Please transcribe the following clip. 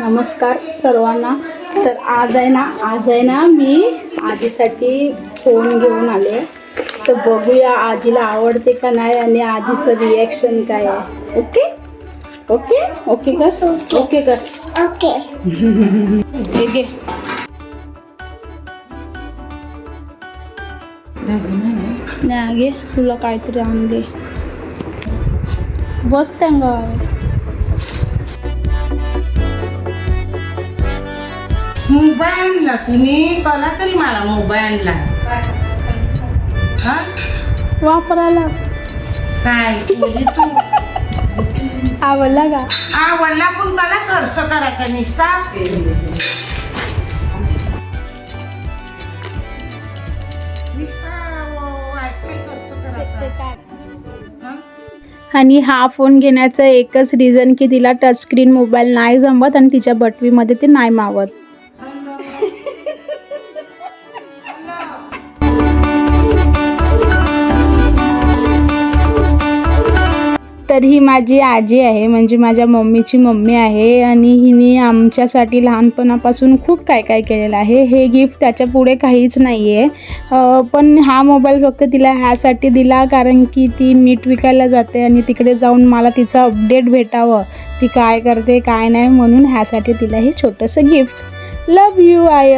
नमस्कार सर्वांना। तर आज आहे ना मी आजीसाठी फोन घेऊन आले। तर बघूया आजीला आवडते का नाही आणि आजीचं रिॲक्शन काय आहे। ओके ओके ओके कर ओके कर ओके हे घे। नाही घे, तुला काहीतरी आणले। बस अंगावर। मोबाईल आणला तुम्ही, कला तरी मला मोबाईल आणला हा वापरायला काय म्हणजे तू आवडला का? आवडला पण कला खर्च करायचा निसतास आणि हा फोन घेण्याचं एकच रिझन की तिला टचस्क्रीन मोबाईल नाही जमत आणि तिच्या बटवीमध्ये ते नाही मावत। तर ही माझी आजी आहे, म्हणजे माझ्या मम्मीची मम्मी आहे आणि हिने आमच्यासाठी लहानपणापासून खूप काय काय केलेलं आहे। हे गिफ्ट त्याच्या पुढे काहीच नाही आहे, पण हा मोबाईल फक्त तिला ह्यासाठी दिला कारण की ती मीठ विकायला जाते आणि तिकडे जाऊन मला तिचं अपडेट भेटावं, ती काय करते काय नाही, म्हणून ह्यासाठी तिला हे छोटंसं गिफ्ट। Love you I.